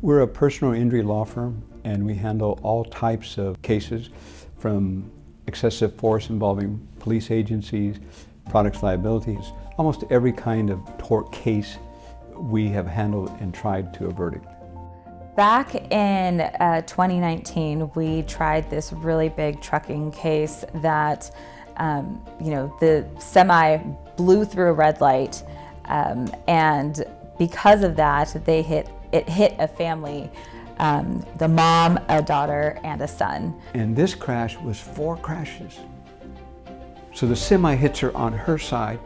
We're a personal injury law firm, and we handle all types of cases, from excessive force involving police agencies, products liabilities, almost every kind of tort case we have handled and tried to a verdict. Back in 2019, we tried this really big trucking case that, the semi blew through a red light, and because of that, it hit a family, the mom, a daughter, and a son. And this crash was 4 crashes. So the semi hits her on her side,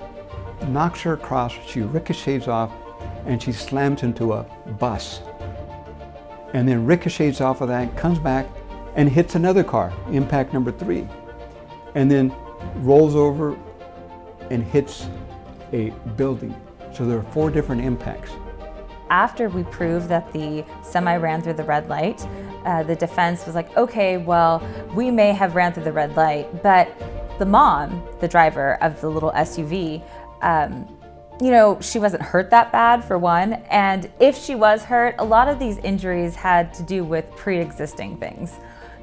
knocks her across, she ricochets off, and she slams into a bus. And then ricochets off of that, comes back, and hits another car, impact number 3. And then rolls over and hits a building. So there are 4 different impacts. After we proved that the semi ran through the red light, the defense was like, okay, well, we may have ran through the red light, but the mom, the driver of the little SUV, she wasn't hurt that bad, for one, and if she was hurt, a lot of these injuries had to do with pre-existing things.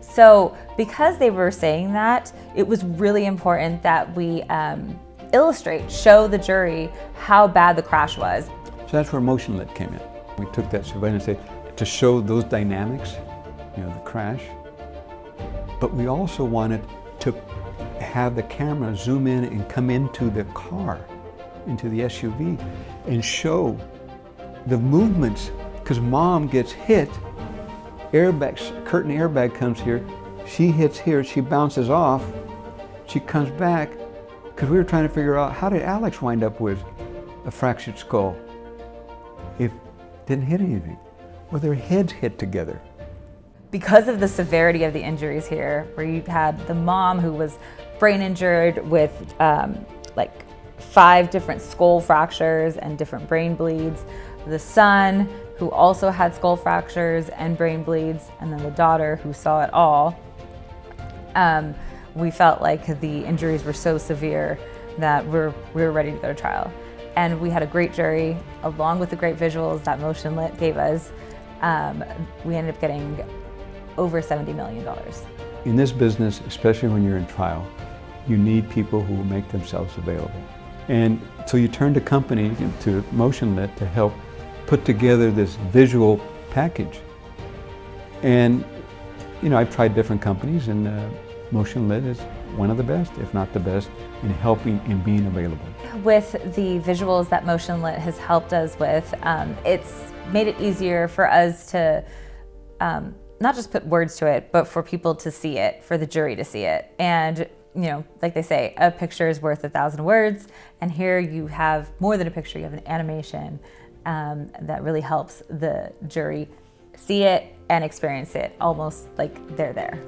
So because they were saying that, it was really important that we show the jury how bad the crash was. So that's where MotionLit came in. We took that surveillance to show those dynamics, the crash, but we also wanted to have the camera zoom in and come into the car, into the SUV, and show the movements, because mom gets hit, curtain airbag comes here, she hits here, she bounces off, she comes back, because we were trying to figure out, how did Alex wind up with a fractured skull if didn't hit anything? Well, their heads hit together. Because of the severity of the injuries here, where you had the mom who was brain injured with 5 different skull fractures and different brain bleeds, the son who also had skull fractures and brain bleeds, and then the daughter who saw it all, we felt like the injuries were so severe that we were ready to go to trial. And we had a great jury, along with the great visuals that MotionLit gave us. We ended up getting over $70 million. In this business, especially when you're in trial, you need people who will make themselves available. And so you turn to companies, to MotionLit, to help put together this visual package. And, I've tried different companies, and MotionLit is one of the best, if not the best, in helping and being available. With the visuals that MotionLit has helped us with, it's made it easier for us to not just put words to it, but for people to see it, for the jury to see it. And like they say, a picture is worth 1,000 words, and here you have more than a picture, you have an animation that really helps the jury see it and experience it almost like they're there.